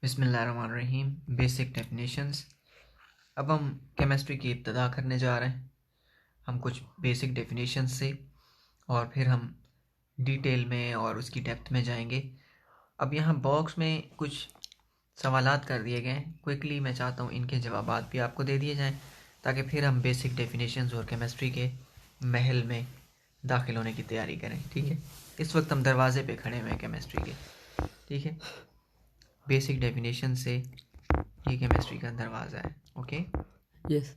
बिस्मिल्लाहिर्रहमानिर्रहीम। Basic definitions. अब हम केमिस्ट्री की इब्तिदा करने जा रहे हैं। हम कुछ बेसिक डेफिनेशंस से और फिर हम डिटेल में और उसकी डेप्थ में जाएंगे। अब यहाँ बॉक्स में कुछ सवालात कर दिए गए हैं। क्विकली मैं चाहता हूँ इनके जवाबात भी आपको दे दिए जाएं ताकि फिर हम बेसिक डेफिनेशंस और केमिस्ट्री के महल में दाखिल होने की तैयारी करें। ठीक है, इस वक्त हम दरवाजे पे खड़े हुए हैं केमिस्ट्री के। ठीक है, बेसिक डेफिनेशन से ये केमिस्ट्री का दरवाज़ा है। Okay, yes.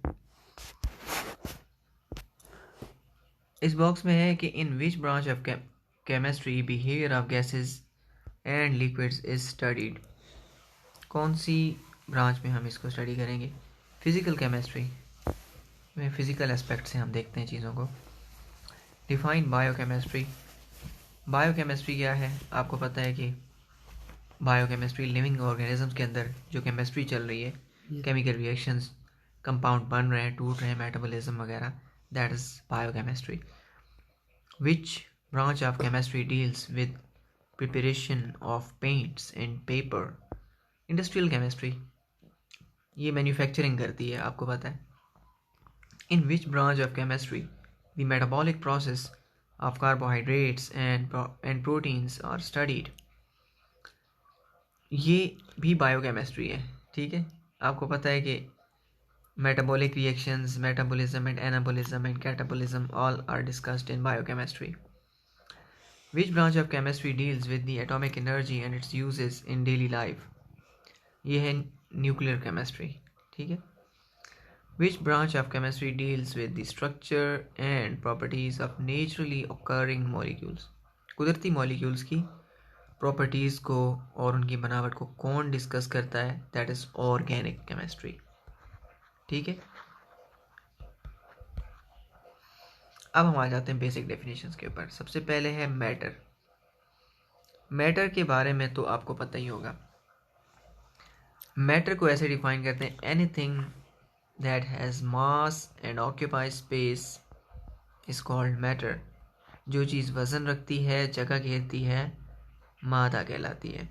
इस बॉक्स में है कि in which branch of chemistry behaviour of gases and liquids is studied. कौन सी ब्रांच में हम इसको स्टडी करेंगे? फिज़िकल केमिस्ट्री में फ़िज़िकल एस्पेक्ट से हम देखते हैं चीज़ों को। Define biochemistry. बायोकेमिस्ट्री क्या है? आपको पता है कि बायोकेमिस्ट्री लिविंग ऑर्गेनिजम्स के अंदर जो केमिस्ट्री चल रही है, केमिकल रिएक्शंस, कंपाउंड बन रहे हैं, टूट रहे हैं, मेटाबॉलिज्म वगैरह, that is biochemistry. Which branch of chemistry deals with preparation of paints and paper. Industrial chemistry, ये मैन्युफैक्चरिंग करती है, आपको पता है। In which branch of chemistry the metabolic process of carbohydrates and proteins are studied. ये भी biochemistry है। ठीक है, आपको पता है कि metabolic reactions, metabolism and anabolism and catabolism all are discussed in biochemistry. Which branch of chemistry deals with the atomic energy and its uses in daily life? ये है nuclear chemistry. ठीक है। Which branch of chemistry deals with the structure and properties of naturally occurring molecules? कुदरती molecules की properties को और उनकी बनावट को कौन डिस्कस करता है? That is organic chemistry. ठीक है, अब हम आ जाते हैं बेसिक डेफिनेशंस के ऊपर। सबसे पहले है मैटर। मैटर के बारे में तो आपको पता ही होगा। मैटर को ऐसे डिफाइन करते हैं, anything that has mass and occupy space is called matter. जो चीज़ वजन रखती है, जगह घेरती है, मादा कहलाती है।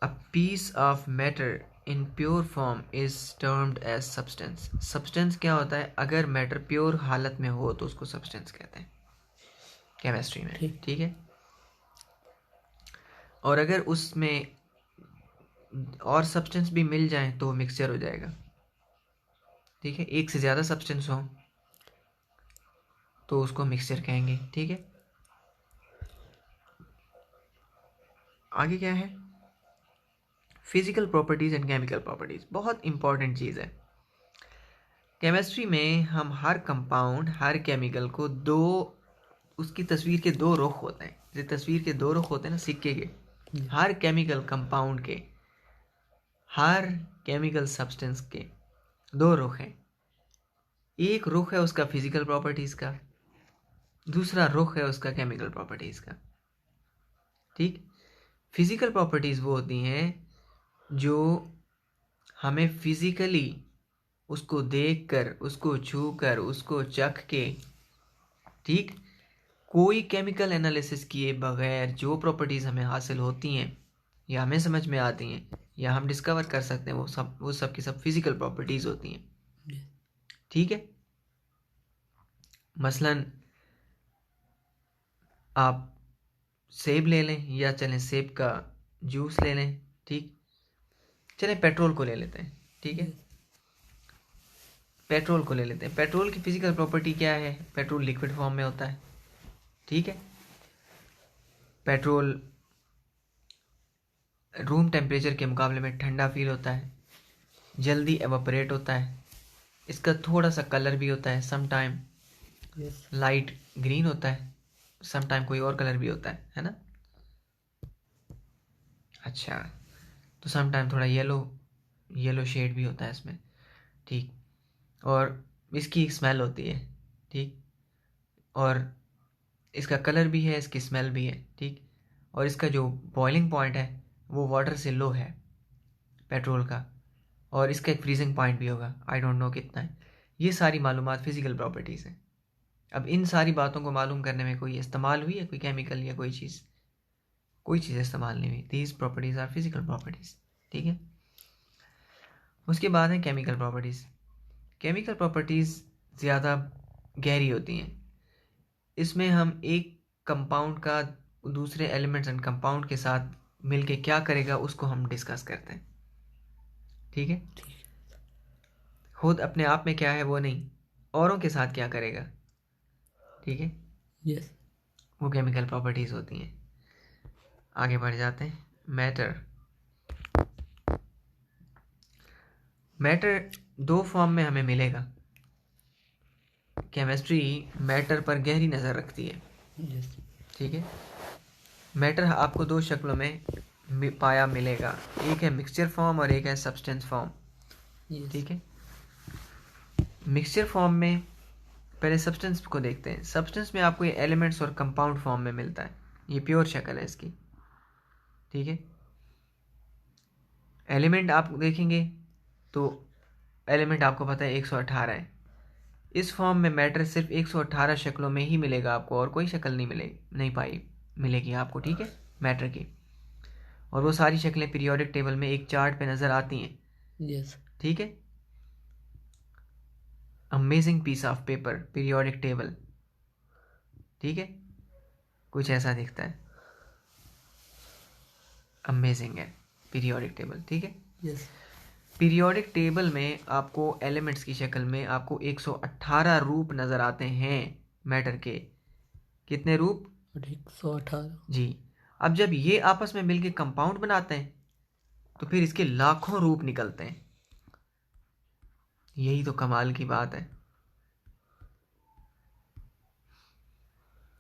A piece of matter in pure form is termed as substance. Substance क्या होता है? अगर मैटर प्योर हालत में हो तो उसको सब्सटेंस कहते हैं केमिस्ट्री में। ठीक है, और अगर उसमें और सब्सटेंस भी मिल जाए तो मिक्सचर हो जाएगा। ठीक है, एक से ज़्यादा सब्सटेंस हो तो उसको मिक्सचर कहेंगे। ठीक है, आगे क्या है? Physical properties and chemical properties, बहुत इंपॉर्टेंट चीज़ है। केमिस्ट्री में हम हर कंपाउंड, हर केमिकल को उसकी तस्वीर के दो रुख होते हैं। जैसे तस्वीर के दो रुख होते हैं ना, सिक्के के, हर केमिकल कंपाउंड के, हर केमिकल सब्सटेंस के दो रुख हैं। एक रुख है उसका फिजिकल प्रॉपर्टीज़ का, दूसरा रुख है उसका केमिकल प्रॉपर्टीज़ का। ठीक, फिजिकल प्रॉपर्टीज़ वो होती हैं जो हमें फिजिकली उसको देखकर, उसको छूकर, उसको चख के, ठीक, कोई केमिकल एनालिसिस किए बगैर जो प्रॉपर्टीज़ हमें हासिल होती हैं या हमें समझ में आती हैं या हम डिस्कवर कर सकते हैं, वो सब की सब फिजिकल प्रॉपर्टीज़ होती हैं। ठीक है, मसलन आप सेब ले लें या चलें सेब का जूस ले लें। ठीक, चलें पेट्रोल को ले लेते हैं। ठीक है, पेट्रोल को ले लेते हैं। पेट्रोल की फिजिकल प्रॉपर्टी क्या है? पेट्रोल लिक्विड फॉर्म में होता है। ठीक है, पेट्रोल रूम टेम्परेचर के मुकाबले में ठंडा फील होता है, जल्दी एवापोरेट होता है, इसका थोड़ा सा कलर भी होता है, सम टाइम लाइट ग्रीन होता है, सम टाइम कोई और कलर भी होता है ना। अच्छा, तो सम टाइम थोड़ा येलो शेड भी होता है इसमें। ठीक, और इसकी स्मेल होती है। ठीक, और इसका कलर भी है, इसकी स्मेल भी है। ठीक, और इसका जो बॉइलिंग पॉइंट है वो वाटर से लो है पेट्रोल का, और इसका एक फ्रीजिंग पॉइंट भी होगा, आई डोंट नो कितना है। ये सारी मालूमात फिजिकल प्रॉपर्टीज़ हैं। अब इन सारी बातों को मालूम करने में कोई इस्तेमाल हुई है कोई केमिकल या कोई चीज़? कोई चीज़ इस्तेमाल नहीं हुई। These properties are physical properties, ठीक है। उसके बाद है केमिकल प्रॉपर्टीज़। केमिकल प्रॉपर्टीज़ ज़्यादा गहरी होती हैं। इसमें हम एक कंपाउंड का दूसरे एलिमेंट्स एंड कंपाउंड के साथ मिलके क्या करेगा उसको हम डिस्कस करते हैं, ठीक है। खुद अपने आप में क्या है वो नहीं, औरों के साथ क्या करेगा, ठीक है। यस, वो केमिकल प्रॉपर्टीज़ होती हैं। आगे बढ़ जाते हैं। मैटर। मैटर दो फॉर्म में हमें मिलेगा। केमिस्ट्री मैटर पर गहरी नज़र रखती है, यस, ठीक है। मैटर आपको दो शक्लों में पाया मिलेगा, एक है मिक्सचर फॉर्म और एक है सब्सटेंस फॉर्म, यस, ठीक है। मिक्सचर फॉर्म में पहले सब्सटेंस को देखते हैं। सब्सटेंस में आपको ये एलिमेंट्स और कंपाउंड फॉर्म में मिलता है, ये प्योर शक्ल है इसकी, ठीक है। एलिमेंट आप देखेंगे तो एलिमेंट आपको पता है 118 है। इस फॉर्म में मैटर सिर्फ 118 शक्लों में ही मिलेगा आपको, और कोई शक्ल नहीं मिलेगी आपको, ठीक है, मैटर की। और वो सारी शक्लें पीरियोडिक टेबल में एक चार्ट पे नज़र आती हैं, यस, ठीक है। Amazing piece of paper, periodic table, ठीक है, कुछ ऐसा दिखता है, अमेजिंग है पीरियोडिक टेबल, ठीक है। यस, पीरियोडिक टेबल में आपको एलिमेंट्स की शक्ल में आपको 118 रूप नज़र आते हैं मैटर के। कितने रूप? 118। जी। अब जब ये आपस में मिलके कंपाउंड बनाते हैं तो फिर इसके लाखों रूप निकलते हैं। यही तो कमाल की बात है,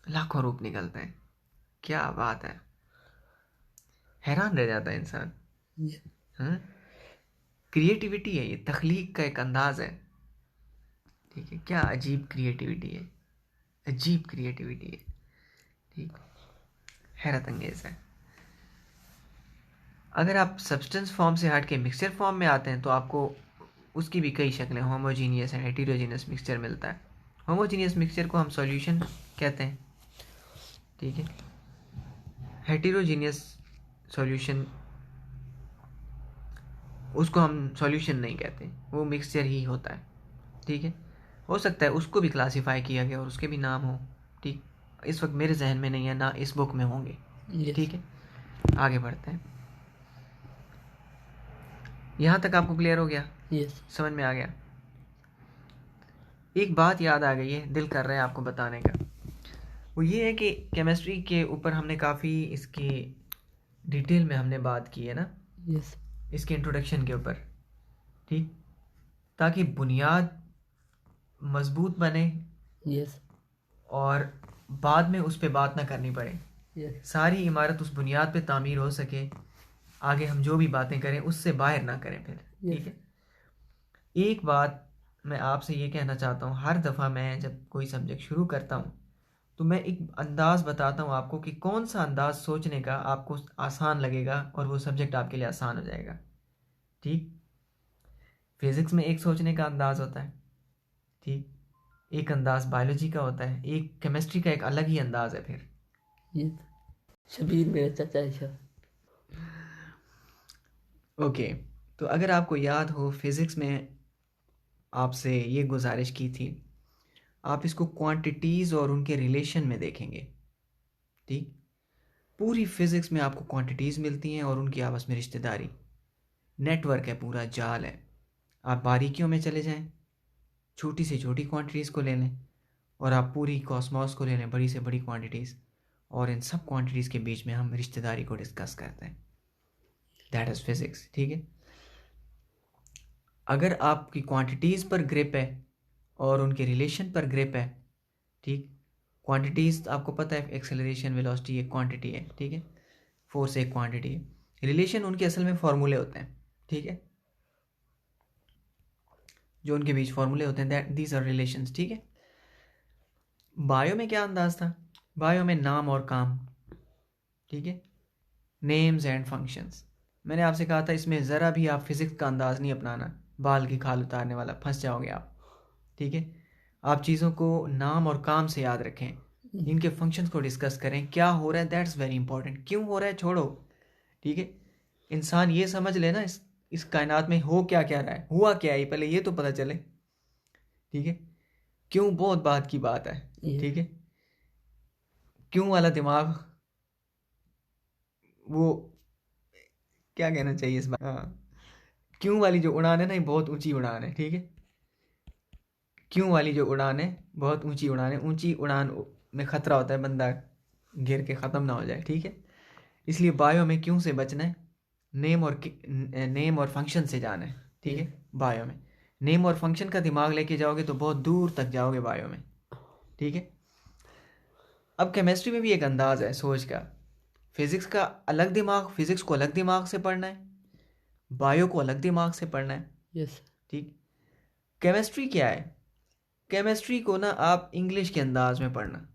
लाखों रूप निकलते हैं, क्या बात है, हैरान रह जाता है इंसान। यस, हाँ, क्रिएटिविटी है ये, तख्लीक का एक अंदाज है, ठीक है। क्या अजीब क्रिएटिविटी है, अजीब क्रिएटिविटी है, ठीक, हैरत अंगेज है। अगर आप सब्सटेंस फॉर्म से हट के मिक्सचर फॉर्म में आते हैं तो आपको उसकी भी कई शक्लें, होमोजीनियस एंड हेटेरोजीनियस मिक्सचर मिलता है। होमोजीनियस मिक्सचर को हम सॉल्यूशन कहते हैं, ठीक है। हेटेरोजीनियस सॉल्यूशन, उसको हम सॉल्यूशन नहीं कहते, वो मिक्सचर ही होता है, ठीक है। हो सकता है उसको भी क्लासीफाई किया गया और उसके भी नाम हो, ठीक, इस वक्त मेरे जहन में नहीं है, ना इस बुक में होंगे, यस, ठीक है। आगे बढ़ते हैं। यहाँ तक आपको क्लियर हो गया? यस, समझ में आ गया? एक बात याद आ गई है, दिल कर रहा है आपको बताने का। वो ये है कि केमिस्ट्री के ऊपर हमने काफ़ी इसकी डिटेल में हमने बात की है ना, यस, इसके इंट्रोडक्शन के ऊपर, ठीक, ताकि बुनियाद मजबूत बने यस, और बाद में उस पर बात ना करनी पड़े, यस, सारी इमारत उस बुनियाद पे तामीर हो सके, आगे हम जो भी बातें करें उससे बाहर ना करें फिर, ठीक है। एक बात मैं आपसे ये कहना चाहता हूँ, हर दफ़ा मैं जब कोई सब्जेक्ट शुरू करता हूँ तो मैं एक अंदाज़ बताता हूँ आपको कि कौन सा अंदाज़ सोचने का आपको आसान लगेगा और वो सब्जेक्ट आपके लिए आसान हो जाएगा, ठीक। फिज़िक्स में एक सोचने का अंदाज़ होता है, ठीक, एक अंदाज़ बायोलॉजी का होता है, एक केमिस्ट्री का एक अलग ही अंदाज़ है फिर। यस, शबीर मेरा चाचा है सर। ओके, तो अगर आपको याद हो फिज़िक्स में आपसे ये गुजारिश की थी, आप इसको क्वांटिटीज़ और उनके रिलेशन में देखेंगे, ठीक। पूरी फिज़िक्स में आपको क्वांटिटीज़ मिलती हैं और उनकी आपस में रिश्तेदारी, नेटवर्क है, पूरा जाल है। आप बारीकियों में चले जाएं, छोटी से छोटी क्वांटिटीज़ को ले लें और आप पूरी कॉस्मॉस को ले लें, बड़ी से बड़ी क्वांटिटीज़, और इन सब क्वांटिटीज़ के बीच में हम रिश्तेदारी को डिस्कस करते हैं। दैट इज़ फिज़िक्स, ठीक है। अगर आपकी क्वांटिटीज़ पर ग्रिप है और उनके रिलेशन पर ग्रिप है, ठीक, क्वांटिटीज़ आपको पता है, एक्सेलरेशन, वेलोसिटी एक क्वांटिटी है, ठीक है, फोर्स एक क्वांटिटी है, रिलेशन उनके असल में फॉर्मूले होते हैं, ठीक है, जो उनके बीच फॉर्मूले होते हैं, दैट दीज आर रिलेशंस, ठीक है। बायो में क्या अंदाज था? बायो में नाम और काम, ठीक है, नेम्स एंड फंक्शंस। मैंने आपसे कहा था इसमें ज़रा भी आप फिज़िक्स का अंदाज़ नहीं अपनाना, बाल की खाल उतारने वाला, फंस जाओगे आप, ठीक है। आप चीज़ों को नाम और काम से याद रखें, इनके फंक्शंस को डिस्कस करें, क्या हो रहा है, दैट्स वेरी इंपॉर्टेंट। क्यों हो रहा है छोड़ो, ठीक है, इंसान ये समझ लेना इस कायनात में हो क्या क्या रहा है, हुआ क्या है, पहले ये तो पता चले, ठीक है। क्यों बहुत बात की बात है, ठीक है। क्यों वाला दिमाग, वो क्या कहना चाहिए इस बात, हाँ, क्यों वाली जो उड़ान है ना, ये बहुत ऊंची उड़ान है, ठीक है। क्यों वाली जो उड़ान है बहुत ऊंची उड़ान है, ऊंची उड़ान में खतरा होता है बंदा गिर के ख़त्म ना हो जाए, ठीक है। इसलिए बायो में क्यों से बचना है, नेम और फंक्शन से जाना है, ठीक है। बायो में नेम और फंक्शन का दिमाग लेके जाओगे तो बहुत दूर तक जाओगे बायो में, ठीक है। अब केमिस्ट्री में भी एक अंदाज है सोच का, फिजिक्स का अलग दिमाग, फिजिक्स को अलग दिमाग से पढ़ना है, बायो को अलग दिमाग से पढ़ना है, यस ठीक। केमिस्ट्री क्या है, केमिस्ट्री को ना आप इंग्लिश के अंदाज में पढ़ना,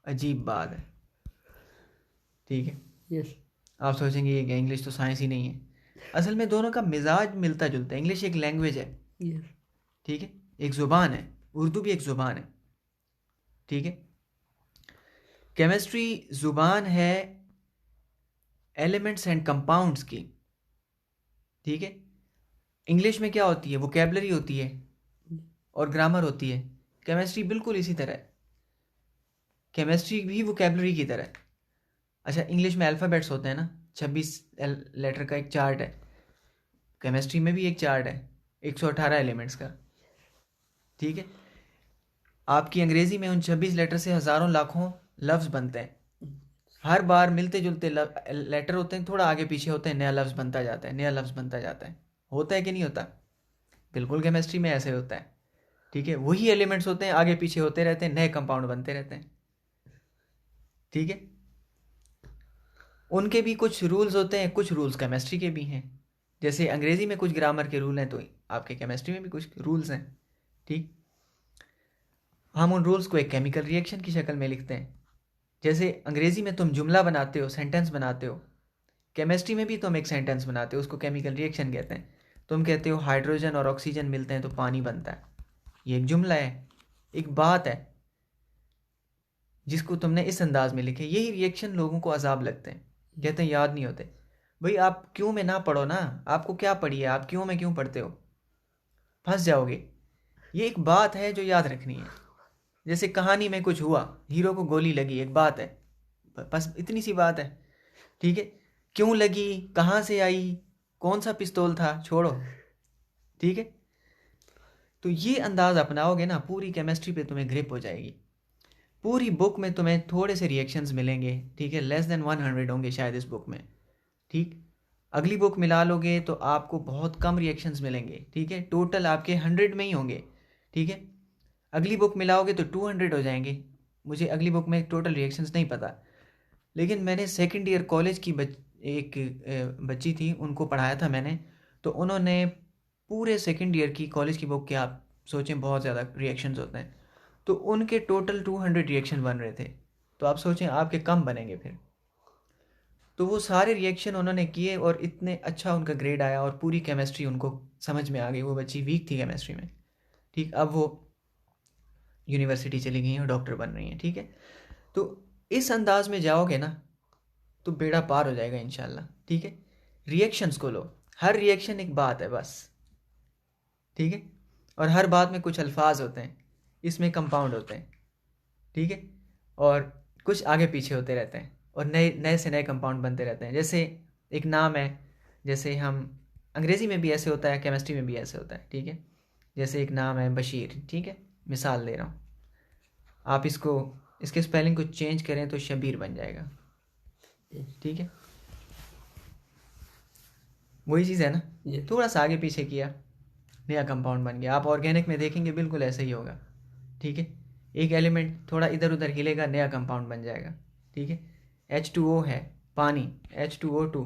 अजीब बात है, ठीक है। यस आप सोचेंगे ये क्या, इंग्लिश तो साइंस ही नहीं है। असल में दोनों का मिजाज मिलता जुलता है, इंग्लिश एक लैंग्वेज है, यस ठीक है, एक ज़ुबान है, उर्दू भी एक ज़ुबान है, ठीक है। केमिस्ट्री ज़ुबान है एलिमेंट्स एंड कंपाउंड्स की, ठीक है। इंग्लिश में क्या होती है, वोकेबलरी होती है और ग्रामर होती है, केमिस्ट्री बिल्कुल इसी तरह है, केमिस्ट्री भी वोकेबलरी की तरह है। अच्छा, इंग्लिश में अल्फ़ाबेट्स होते हैं ना, 26 लेटर का एक चार्ट है, केमिस्ट्री में भी एक चार्ट है 118 एलिमेंट्स का, ठीक है। आपकी अंग्रेज़ी में उन 26 लेटर से हज़ारों लाखों लफ्ज़ बनते हैं, हर बार मिलते जुलते लेटर होते हैं, थोड़ा आगे पीछे होते हैं, नया लफ्ज़ बनता जाता है, नया लफ्ज़ बनता जाता है, होता है कि नहीं होता, बिल्कुल केमिस्ट्री में ऐसे होता है, ठीक है। वही एलिमेंट्स होते हैं, आगे पीछे होते रहते हैं, नए कंपाउंड बनते रहते हैं, ठीक है। उनके भी कुछ रूल्स होते हैं, कुछ रूल्स केमिस्ट्री के भी हैं, जैसे अंग्रेज़ी में कुछ ग्रामर के रूल हैं तो आपके केमिस्ट्री में भी कुछ रूल्स हैं, ठीक। हम उन रूल्स को एक केमिकल रिएक्शन की शक्ल में लिखते हैं, जैसे अंग्रेज़ी में तुम जुमला बनाते हो, सेंटेंस बनाते हो, केमिस्ट्री में भी तुम एक सेंटेंस बनाते हो, उसको केमिकल रिएक्शन कहते हैं। तुम कहते हो हाइड्रोजन और ऑक्सीजन मिलते हैं तो पानी बनता है, ये एक जुमला है, एक बात है जिसको तुमने इस अंदाज में लिखे। यही रिएक्शन लोगों को अजाब लगते हैं, कहते हैं याद नहीं होते। भाई आप क्यों में ना पढ़ो ना, आपको क्या पढ़ी है, आप क्यों में क्यों पढ़ते हो, फंस जाओगे। ये एक बात है जो याद रखनी है, जैसे कहानी में कुछ हुआ, हीरो को गोली लगी, एक बात है, बस इतनी सी बात है, ठीक है। क्यों लगी, कहाँ से आई, कौन सा पिस्तौल था, छोड़ो, ठीक है। तो ये अंदाज अपनाओगे ना, पूरी केमिस्ट्री पे तुम्हें ग्रिप हो जाएगी। पूरी बुक में तुम्हें थोड़े से रिएक्शंस मिलेंगे, ठीक है, लेस देन 100 होंगे शायद इस बुक में, ठीक। अगली बुक मिला लोगे तो आपको बहुत कम रिएक्शंस मिलेंगे, ठीक है, टोटल आपके 100 में ही होंगे, ठीक है। अगली बुक मिलाओगे तो 200 हो जाएंगे। मुझे अगली बुक में टोटल रिएक्शंस नहीं पता, लेकिन मैंने सेकंड ईयर कॉलेज की एक बच्ची थी, उनको पढ़ाया था मैंने, तो उन्होंने पूरे सेकंड ईयर की कॉलेज की बुक के, आप सोचें बहुत ज़्यादा रिएक्शंस होते हैं, तो उनके टोटल 200 रिएक्शन बन रहे थे, तो आप सोचें आपके कम बनेंगे फिर। तो वो सारे रिएक्शन उन्होंने किए और इतने अच्छा उनका ग्रेड आया और पूरी केमिस्ट्री उनको समझ में आ गई। वो बच्ची वीक थी केमिस्ट्री में, ठीक, अब वो यूनिवर्सिटी चली गई हैं और डॉक्टर बन रही हैं, ठीक है। तो इस अंदाज में जाओगे ना तो बेड़ा पार हो जाएगा इंशाल्लाह, ठीक है। रिएक्शंस को लो, हर रिएक्शन एक बात है बस, ठीक है, और हर बात में कुछ अल्फाज होते हैं, इसमें कंपाउंड होते हैं, ठीक है, और कुछ आगे पीछे होते रहते हैं और नए नए से नए कंपाउंड बनते रहते हैं। जैसे एक नाम है, जैसे हम अंग्रेज़ी में भी ऐसे होता है, केमिस्ट्री में भी ऐसे होता है, ठीक है। जैसे एक नाम है बशीर, ठीक है, मिसाल दे रहा हूँ, आप इसके स्पेलिंग को चेंज करें तो शबीर बन जाएगा, ठीक है। वही चीज़ है ना, Yes. थोड़ा सा आगे पीछे किया, नया कंपाउंड बन गया। आप ऑर्गेनिक में देखेंगे बिल्कुल ऐसा ही होगा, ठीक है। एक एलिमेंट थोड़ा इधर उधर हिलेगा, नया कंपाउंड बन जाएगा, ठीक है। H2O है, पानी, H2O2,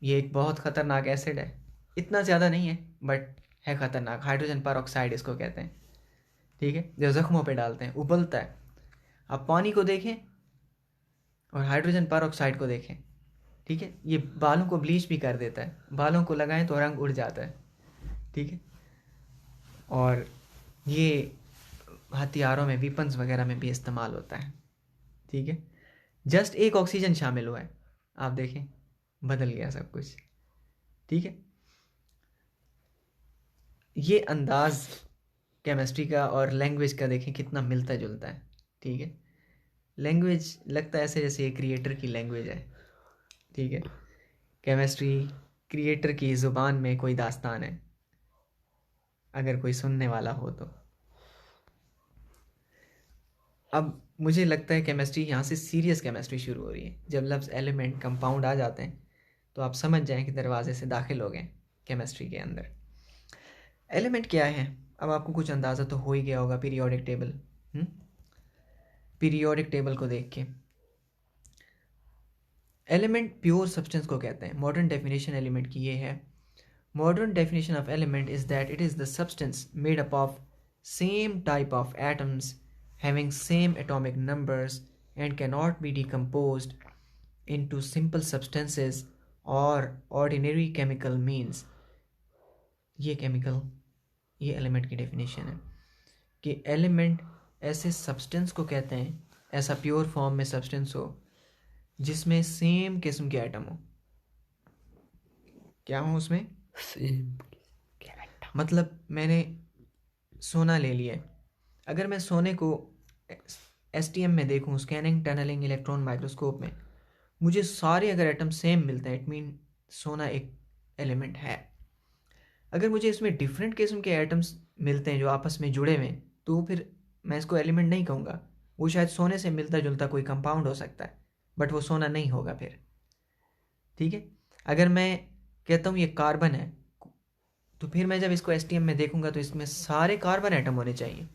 ये एक बहुत ख़तरनाक एसिड है, इतना ज़्यादा नहीं है बट है ख़तरनाक, हाइड्रोजन पर ऑक्साइड इसको कहते हैं, ठीक है, जो ज़ख्मों पे डालते हैं, उबलता है। आप पानी को देखें और हाइड्रोजन पर ऑक्साइड को देखें, ठीक है, ये बालों को ब्लीच भी कर देता है, बालों को लगाएं तो रंग उड़ जाता है, ठीक है। और ये हथियारों में, वेपन्स वगैरह में भी इस्तेमाल होता है। ठीक है, जस्ट एक ऑक्सीजन शामिल हुआ है, आप देखें बदल गया सब कुछ। ठीक है, ये अंदाज केमिस्ट्री का और लैंग्वेज का देखें कितना मिलता जुलता है। ठीक है, लैंग्वेज लगता है ऐसे जैसे ये क्रिएटर की लैंग्वेज है। ठीक है, केमिस्ट्री क्रिएटर की ज़ुबान में कोई दास्तान है, अगर कोई सुनने वाला हो तो। अब मुझे लगता है केमिस्ट्री यहाँ से सीरियस केमिस्ट्री शुरू हो रही है। जब लफ्ज़ एलिमेंट कंपाउंड आ जाते हैं तो आप समझ जाएं कि दरवाजे से दाखिल हो गए केमिस्ट्री के अंदर। एलिमेंट क्या है, अब आपको कुछ अंदाज़ा तो हो ही गया होगा पीरियोडिक टेबल। पीरियोडिक टेबल को देख के एलिमेंट प्योर सब्सटेंस को कहते हैं। मॉडर्न डेफिनेशन एलिमेंट की ये है, modern definition of element is that it is the substance made up of same type of atoms having same atomic numbers and cannot be decomposed into simple substances or ordinary chemical means। ये element की definition है कि element ऐसे substance को कहते हैं, ऐसा pure form में सब्सटेंस हो जिसमें सेम किस्म के एटम हो। क्या हो उसमें? सेम। मतलब मैंने सोना ले लिया है, अगर मैं सोने को STM में देखूं, स्कैनिंग टनलिंग इलेक्ट्रॉन माइक्रोस्कोप में, मुझे सारे अगर एटम सेम मिलते हैं, इट मीन सोना एक एलिमेंट है। अगर मुझे इसमें डिफरेंट किस्म के एटम्स मिलते हैं जो आपस में जुड़े हुए हैं, तो फिर मैं इसको एलिमेंट नहीं कहूँगा। वो शायद सोने से मिलता जुलता कोई कंपाउंड हो सकता है, बट वो सोना नहीं होगा फिर। ठीक है, अगर मैं कहता हूँ ये कार्बन है, तो फिर मैं जब इसको STM में देखूंगा तो इसमें सारे कार्बन एटम होने चाहिए,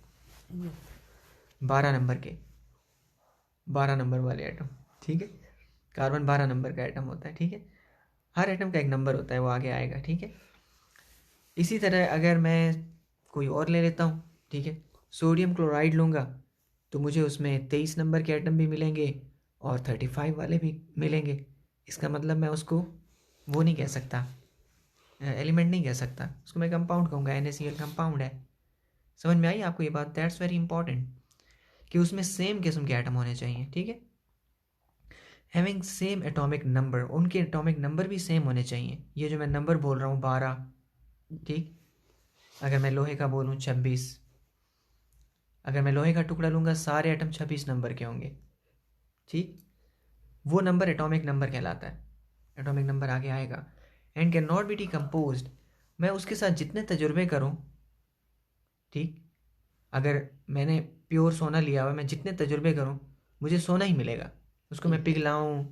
12 नंबर के, 12 नंबर वाले एटम। ठीक है, कार्बन 12 नंबर का एटम होता है। ठीक है, हर एटम का एक नंबर होता है, वो आगे आएगा। ठीक है, इसी तरह अगर मैं कोई और ले लेता हूँ, ठीक है, सोडियम क्लोराइड लूँगा, तो मुझे उसमें 23 नंबर के एटम भी मिलेंगे और 35 वाले भी मिलेंगे। इसका मतलब मैं उसको वो नहीं कह सकता, एलिमेंट नहीं कह सकता, उसको मैं कंपाउंड कहूँगा, NaCl कंपाउंड है। समझ में आई आपको ये बात? दैट्स वेरी इंपॉर्टेंट कि उसमें सेम किस्म के एटम होने चाहिए। ठीक है, हैविंग सेम एटॉमिक नंबर, उनके एटॉमिक नंबर भी सेम होने चाहिए। ये जो मैं नंबर बोल रहा हूँ 12, ठीक, अगर मैं लोहे का बोलूँ 26, अगर मैं लोहे का टुकड़ा लूँगा सारे एटम 26 नंबर के होंगे। ठीक, वो नंबर एटॉमिक नंबर कहलाता है, एटॉमिक नंबर आगे आएगा। And can not be decomposed, मैं उसके साथ जितने तजुर्बे करूँ, ठीक, अगर मैंने प्योर सोना लिया हुआ, मैं जितने तजुर्बे करूँ मुझे सोना ही मिलेगा। उसको मैं पिघलाऊँ,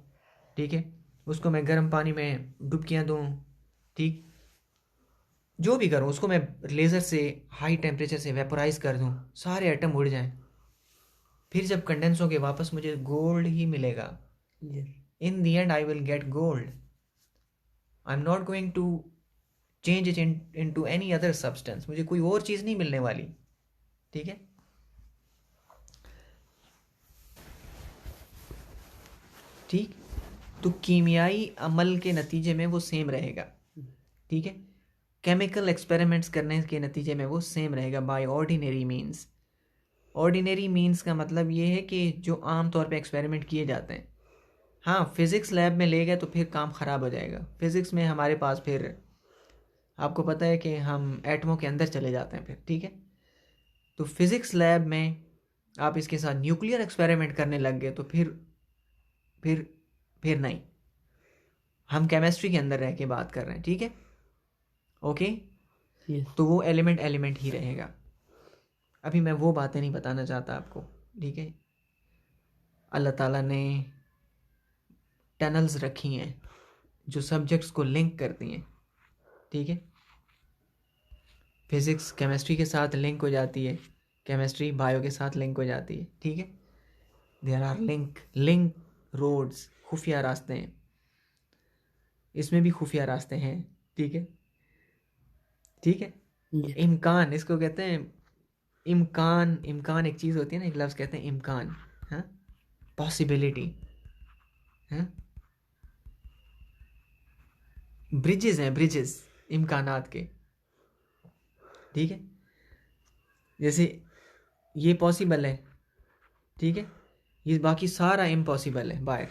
ठीक है, उसको मैं गर्म पानी में डुबकियाँ दूँ, ठीक, जो भी करूँ, उसको मैं लेज़र से हाई टेम्परेचर से वेपोराइज कर दूँ, सारे एटम उड़ जाएं, फिर जब कंडेंस हो के वापस मुझे गोल्ड ही मिलेगा। In the end I will get gold. I am not going to change it into any other substance, मुझे कोई और चीज़ नहीं मिलने वाली। ठीक है, ठीक, तो कीमियाई अमल के नतीजे में वो सेम रहेगा। ठीक है, केमिकल एक्सपेरिमेंट्स करने के नतीजे में वो सेम रहेगा by ordinary means. Ordinary means का मतलब ये है कि जो आम तौर पे एक्सपेरिमेंट किए जाते हैं। हाँ, फिज़िक्स लैब में ले गए तो फिर काम ख़राब हो जाएगा। फिज़िक्स में हमारे पास फिर आपको पता है कि हम एटमों के अंदर चले जाते हैं फिर। ठीक है, तो फिज़िक्स लैब में आप इसके साथ न्यूक्लियर एक्सपेरिमेंट करने लग गए तो फिर नहीं, हम केमिस्ट्री के अंदर रह के बात कर रहे हैं। ठीक है, ओके, तो वो एलिमेंट ही रहेगा। अभी मैं वो बातें नहीं बताना चाहता आपको। ठीक है, अल्लाह ताला ने टनल्स रखी हैं जो सब्जेक्ट्स को लिंक करती हैं। ठीक है, फिज़िक्स केमिस्ट्री के साथ लिंक हो जाती है, केमिस्ट्री बायो के साथ लिंक हो जाती है। ठीक है, देयर आर लिंक रोड्स, खुफिया रास्ते हैं, इसमें भी खुफिया रास्ते हैं। ठीक है, ठीक है, इम्कान इसको कहते हैं। इम्कान एक चीज़ होती है ना, एक लफ्ज़ कहते हैं इम्कान, हाँ, पॉसिबिलिटी, हाँ, ब्रिजेस हैं, ब्रिजेस इम्कानात के। ठीक है, जैसे ये पॉसिबल है, ठीक है, ये बाकी सारा इम्पॉसिबल है बाहर।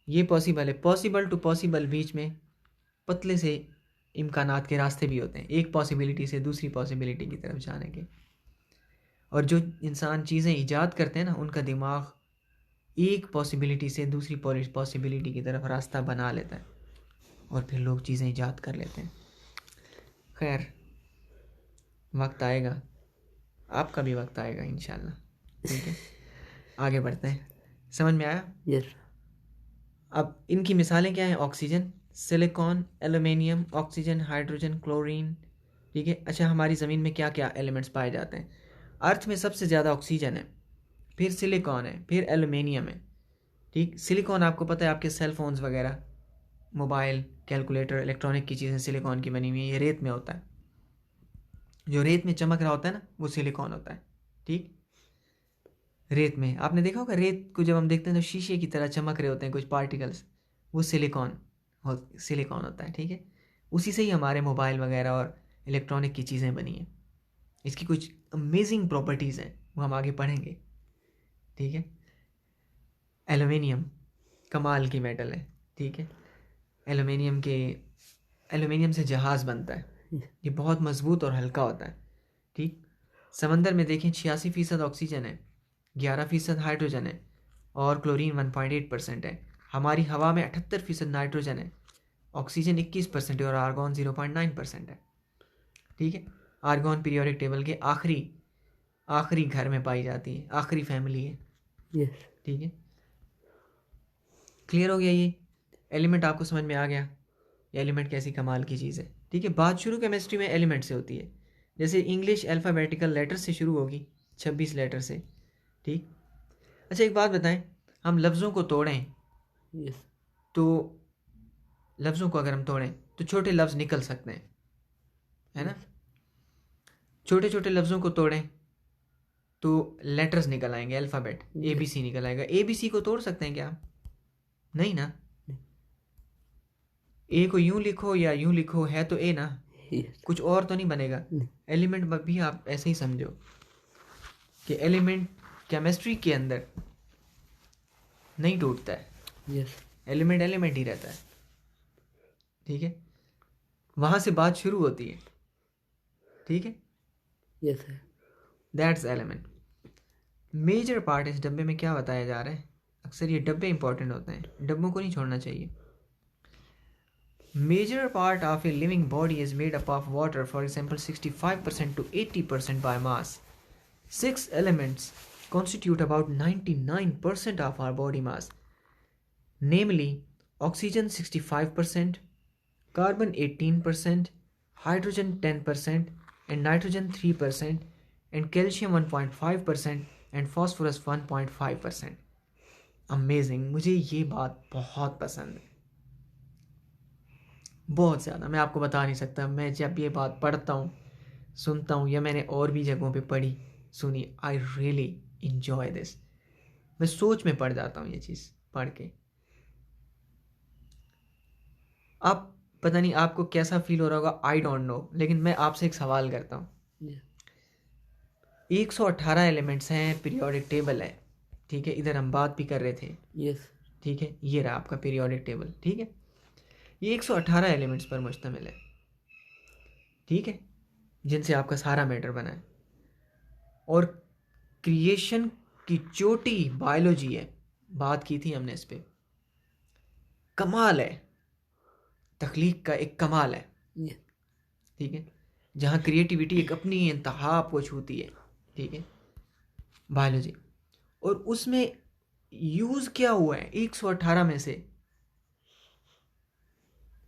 ये पॉसिबल है, पॉसिबल टू पॉसिबल बीच में पतले से इम्कानात के रास्ते भी होते हैं, एक पॉसिबिलिटी से दूसरी पॉसिबिलिटी की तरफ जाने के। और जो इंसान चीज़ें ईजाद करते हैं ना, उनका दिमाग एक पॉसिबिलिटी से दूसरी पॉसिबिलिटी की तरफ रास्ता बना लेता है और फिर लोग चीज़ें ईजाद कर लेते हैं। खैर, वक्त आएगा, आपका भी वक्त आएगा इंशाल्लाह, ठीक है। आगे बढ़ते हैं, समझ में आया? यस। अब इनकी मिसालें क्या हैं? Oxygen, silicon, aluminium, oxygen, hydrogen, chlorine, ठीक है। अच्छा, हमारी ज़मीन में क्या क्या एलिमेंट्स पाए जाते हैं? अर्थ में सबसे ज़्यादा ऑक्सीजन है, फिर सिलिकॉन है, फिर एल्युमिनियम है, ठीक। सिलिकॉन आपको पता है, आपके सेल फोन्स वगैरह, मोबाइल, कैलकुलेटर, इलेक्ट्रॉनिक की चीज़ें सिलिकॉन की बनी हुई है। ये रेत में होता है, जो रेत में चमक रहा होता है ना, वो सिलिकॉन होता है, ठीक। रेत में आपने देखा होगा, रेत को जब हम देखते हैं तो शीशे की तरह चमक रहे होते हैं कुछ पार्टिकल्स, वो सिलिकॉन होता है, ठीक है। उसी से ही हमारे मोबाइल वगैरह और इलेक्ट्रॉनिक की चीज़ें बनी हैं। इसकी कुछ अमेजिंग प्रॉपर्टीज़ हैं, वो हम आगे पढ़ेंगे, ठीक है। एल्युमिनियम कमाल की मेटल है, ठीक है। एल्युमिनियम से जहाज़ बनता है, ये बहुत मजबूत और हल्का होता है, ठीक। समंदर में देखें 86% ऑक्सीजन है, 11% हाइड्रोजन है और क्लोरीन 1.8% है। हमारी हवा में 78% नाइट्रोजन है, ऑक्सीजन 21% है और आर्गॉन 0.9% है, ठीक है। आर्गॉन पीरियोडिक टेबल के आखिरी घर में पाई जाती है, आखिरी फैमिली है, यस। ठीक है। क्लियर हो गया? ये एलिमेंट आपको समझ में आ गया, ये एलिमेंट कैसी कमाल की चीज़ है, ठीक है। बात शुरू केमिस्ट्री में एलिमेंट से होती है। जैसे इंग्लिश अल्फ़ाबेटिकल लेटर से शुरू होगी, 26 लेटर से, ठीक। अच्छा, एक बात बताएं, हम लफ्ज़ों को तोड़ें यस। तो लफ्ज़ों को अगर हम तोड़ें तो छोटे लफ्ज़ निकल सकते हैं, है ना। छोटे छोटे लफ्ज़ों को तोड़ें तो लेटर्स निकल आएंगे, अल्फ़ाबेट ABC निकल आएगा। ABC को तोड़ सकते हैं क्या आप? नहीं ना। ए को यूं लिखो या यूं लिखो, है तो ए ना, यस। कुछ और तो नहीं बनेगा। एलिमेंट भी आप ऐसे ही समझो कि एलिमेंट केमिस्ट्री के अंदर नहीं टूटता है, यस। एलिमेंट एलिमेंट ही रहता है, ठीक है। वहाँ से बात शुरू होती है, ठीक है। यस है। That's element. मेजर पार्ट इस डब्बे में क्या बताया जा रहा है? अक्सर ये डब्बे इंपॉर्टेंट होते हैं, डब्बों को नहीं छोड़ना चाहिए। Major part of a living body is made up of water, for example 65% to 80% by mass. 6 elements constitute about 99% of our body mass, namely oxygen 65%, carbon 18%, hydrogen 10%, and nitrogen 3%, and calcium 1.5%, and phosphorus 1.5%. Amazing, मुझे ये बात बहुत पसंद है, बहुत ज़्यादा। मैं आपको बता नहीं सकता, मैं जब ये बात पढ़ता हूँ, सुनता हूँ, या मैंने और भी जगहों पे पढ़ी सुनी, आई रियली इन्जॉय दिस। मैं सोच में पड़ जाता हूँ ये चीज़ पढ़ के। आप पता नहीं आपको कैसा फील हो रहा होगा, आई डोंट नो, लेकिन मैं आपसे एक सवाल करता हूँ। 118 एलिमेंट्स हैं, पीरियोडिक टेबल है, ठीक है। इधर हम बात भी कर रहे थे, यस। ठीक है। ये रहा आपका पीरियोडिक टेबल, ठीक है। ये 118 एलिमेंट्स पर मुश्तमिल है, ठीक है, जिनसे आपका सारा मैटर बना है। और क्रिएशन की चोटी बायोलॉजी है, बात की थी हमने इस पे। कमाल है, तख्लीक का एक कमाल है, ठीक है, जहाँ क्रिएटिविटी एक अपनी इंतहा आपको छूती है, ठीक है, बायोलॉजी। और उसमें यूज़ क्या हुआ है 118 में से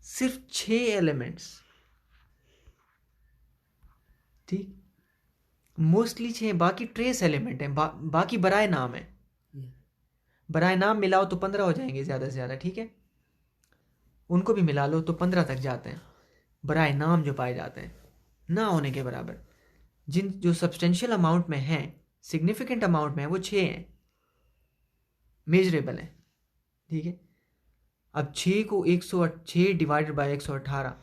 सिर्फ 6 एलिमेंट्स, ठीक, मोस्टली 6, बाकी ट्रेस एलिमेंट हैं, बाकी बराए नाम है। बराए नाम मिलाओ तो 15 हो जाएंगे ज़्यादा से ज़्यादा, ठीक है। उनको भी मिला लो तो 15 तक जाते हैं। बराए नाम जो पाए जाते हैं ना होने के बराबर, जिन जो सब्सटेंशियल अमाउंट में हैं, सिग्निफिकेंट अमाउंट में है, वो 6 हैं, मेजरेबल हैं, ठीक है। अब 6 को 106 डिवाइडेड बाय 118,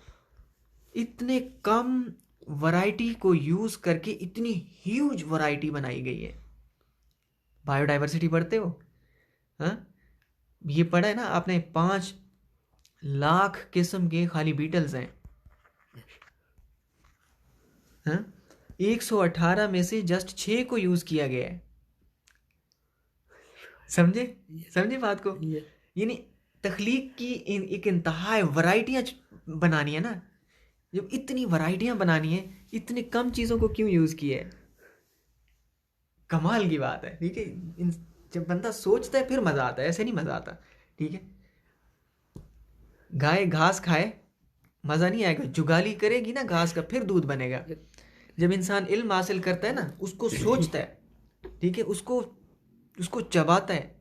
इतने कम वैरायटी को यूज करके इतनी ह्यूज वैरायटी बनाई गई है। बायोडाइवर्सिटी पढ़ते हो? हाँ, ये पढ़ा है ना आपने, 5 लाख किस्म के खाली बीटल्स हैं। हाँ, 118 में से जस्ट 6 को यूज किया गया है। समझे? समझे बात को? Yes. यानी तख्लीक की एक इंतहा वैरायटियां बनानी है ना। जब इतनी वैरायटियां बनानी है, इतने कम चीज़ों को क्यों यूज़ किया है? कमाल की बात है। ठीक है, जब बंदा सोचता है फिर मज़ा आता है, ऐसे नहीं मज़ा आता। ठीक है, गाय घास खाए मज़ा नहीं आएगा, जुगाली करेगी ना घास का, फिर दूध बनेगा। जब इंसान इल्म हासिल करता है ना, उसको सोचता है, ठीक है, उसको उसको चबाता है,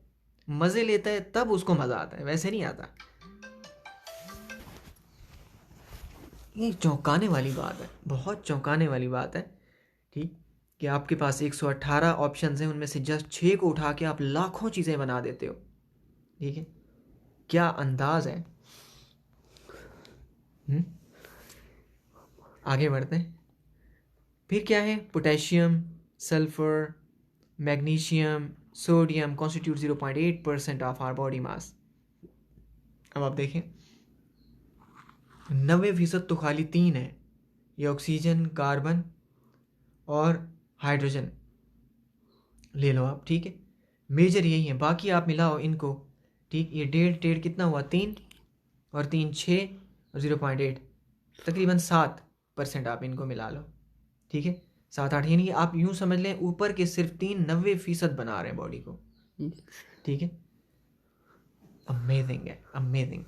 मज़े लेता है, तब उसको मज़ा आता है, वैसे नहीं आता। ये चौंकाने वाली बात है, बहुत चौंकाने वाली बात है। ठीक, कि आपके पास 118 ऑप्शंस हैं, उनमें से जस्ट 6 को उठा के आप लाखों चीज़ें बना देते हो। ठीक है, क्या अंदाज है। आगे बढ़ते हैं। फिर क्या है? Potassium, sulphur, magnesium, sodium constitute 0.8% of our body mass. अब आप देखें, 90% तो खाली 3 है, ये ऑक्सीजन, कार्बन और हाइड्रोजन ले लो आप। ठीक है, मेजर यही है, बाकी आप मिलाओ इनको। ठीक, ये 1.5 कितना हुआ? 3 और 3 6 और 0.8, तकरीबन 7% आप इनको मिला लो। ठीक है, 7-8, यानी आप यूं समझ लें ऊपर के सिर्फ 3 90% बना रहे हैं बॉडी को। ठीक है, अमेजिंग है, amazing.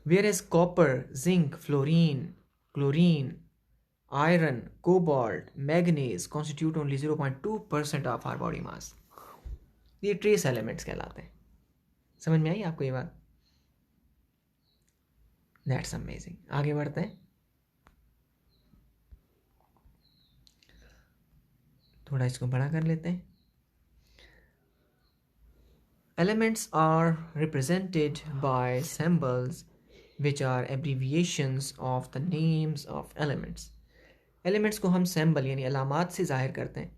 Whereas copper, zinc, fluorine, chlorine, iron, cobalt, manganese constitute only 0.2% of our body mass. ये ट्रेस एलिमेंट्स कहलाते हैं। समझ में आई आपको ये बात? That's amazing. आगे बढ़ते हैं, थोड़ा इसको बड़ा कर लेते हैं। Elements are represented by symbols which are abbreviations of the names of elements. Elements को हम symbol यानी अलामात से ज़ाहिर करते हैं,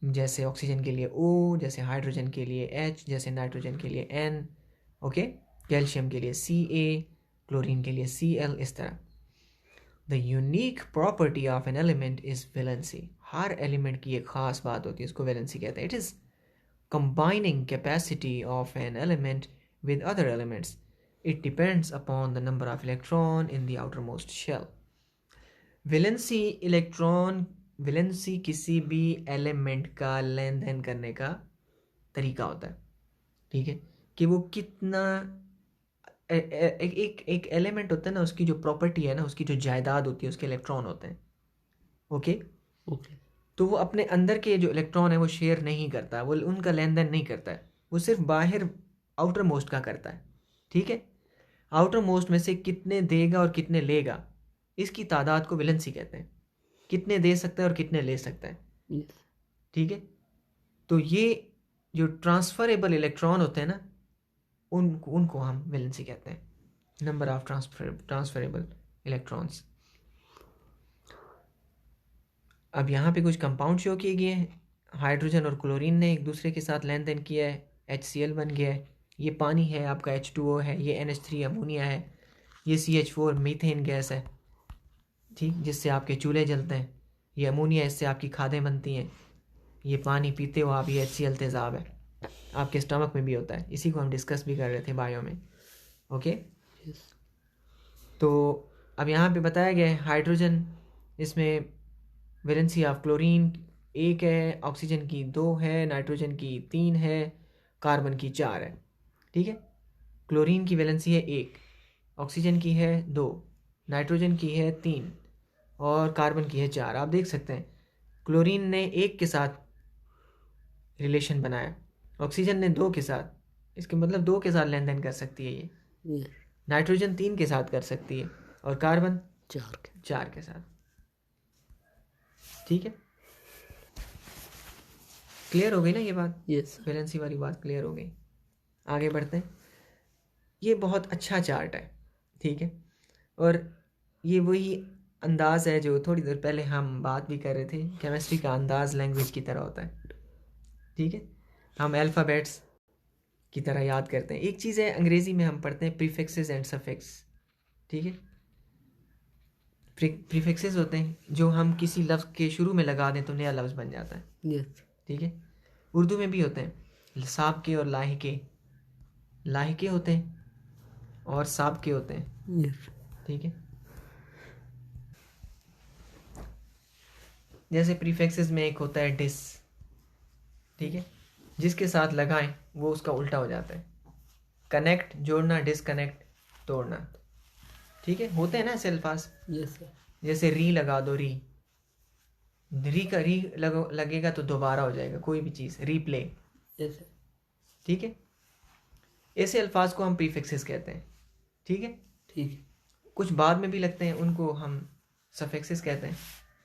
जैसे ऑक्सीजन के लिए O, जैसे हाइड्रोजन के लिए H, जैसे नाइट्रोजन के लिए N, ओके, कैल्शियम के लिए Ca, क्लोरीन के लिए Cl, इस तरह। The unique property of an element is valency. Her element की एक ख़ास बात होती है, उसको वैलेंसी कहते हैं। It is combining capacity of an element with other elements. It depends upon the number of electron in the outermost shell. Valency किसी भी एलिमेंट का लेन देन करने का तरीका होता है। ठीक है, कि वो कितना एक एलिमेंट होता है ना, उसकी जो प्रॉपर्टी है ना, उसकी जो जायदाद होती है, उसके इलेक्ट्रॉन होते हैं। ओके, तो वो अपने अंदर के जो इलेक्ट्रॉन है वो शेयर नहीं करता, वो उनका लेन देन नहीं करता है, वो सिर्फ बाहर आउटर मोस्ट का करता है। ठीक है, आउटर मोस्ट में से कितने देगा और कितने लेगा, इसकी तादाद को वैलेंसी कहते हैं। कितने दे सकता है और कितने ले सकता है। ठीक है, तो ये जो ट्रांसफरेबल इलेक्ट्रॉन होते हैं ना, उनको हम वैलेंसी कहते हैं, नंबर ऑफ ट्रांसफरेबल इलेक्ट्रॉन्स। अब यहाँ पे कुछ कंपाउंड शो किए गए हैं। हाइड्रोजन और क्लोरीन ने एक दूसरे के साथ लेन देन किया है, HCl बन गया है। ये पानी है आपका, H2O है, ये NH3 अमोनिया है, ये CH4 मीथेन गैस है, ठीक, जिससे आपके चूल्हे जलते हैं। ये अमोनिया, इससे आपकी खादें बनती हैं। ये पानी पीते हो आप, ये HCl तेज़ाब है, आपके स्टमक में भी होता है। इसी को हम डिस्कस भी कर रहे थे बायो में। ओके, तो अब यहाँ पे बताया गया है हाइड्रोजन, इसमें वैलेंसी ऑफ क्लोरीन 1 है, ऑक्सीजन की 2 है, नाइट्रोजन की 3 है, कार्बन की 4 है। ठीक है, क्लोरीन की वैलेंसी है 1, ऑक्सीजन की है 2, नाइट्रोजन की है 3 और कार्बन की है 4। आप देख सकते हैं क्लोरीन ने 1 के साथ रिलेशन बनाया, ऑक्सीजन ने 2 के साथ, इसके मतलब 2 के साथ लेन देन कर सकती है ये। नाइट्रोजन 3 के साथ कर सकती है और कार्बन 4 के साथ। ठीक है, क्लियर हो गई ना ये बात? यस, वैलेंसी वाली बात क्लियर हो गई। आगे बढ़ते हैं। ये बहुत अच्छा चार्ट है, ठीक है, और ये वही अंदाज़ है जो थोड़ी देर पहले हम बात भी कर रहे थे, केमिस्ट्री का अंदाज़ लैंग्वेज की तरह होता है, ठीक है। हम अल्फ़ाबेट्स की तरह याद करते हैं। एक चीज़ है, अंग्रेज़ी में हम पढ़ते हैं प्रीफिक्सेस एंड सफिक्स, ठीक है। प्रीफिक्सेस होते हैं जो हम किसी लफ्ज़ के शुरू में लगा दें तो नया लफ्ज़ बन जाता है, यस ठीक है। उर्दू में भी होते हैं, साबके और लाहिके, लाहिके होते हैं और साबके होते हैं, यस ठीक है। जैसे प्रीफिक्सेस में एक होता है डिस, ठीक है, जिसके साथ लगाएं वो उसका उल्टा हो जाता है। कनेक्ट जोड़ना, डिसकनेक्ट तोड़ना, ठीक है, होते हैं ना ऐसे अल्फाज। यस सर जैसे री लगा दो, री का री लगेगा तो दोबारा हो जाएगा कोई भी चीज़, रीप्ले, यस सर ठीक है। ऐसे अल्फाज को हम प्रीफिक्सेस कहते हैं, ठीक है। ठीक है कुछ बाद में भी लगते हैं, उनको हम सफिक्सेस कहते हैं,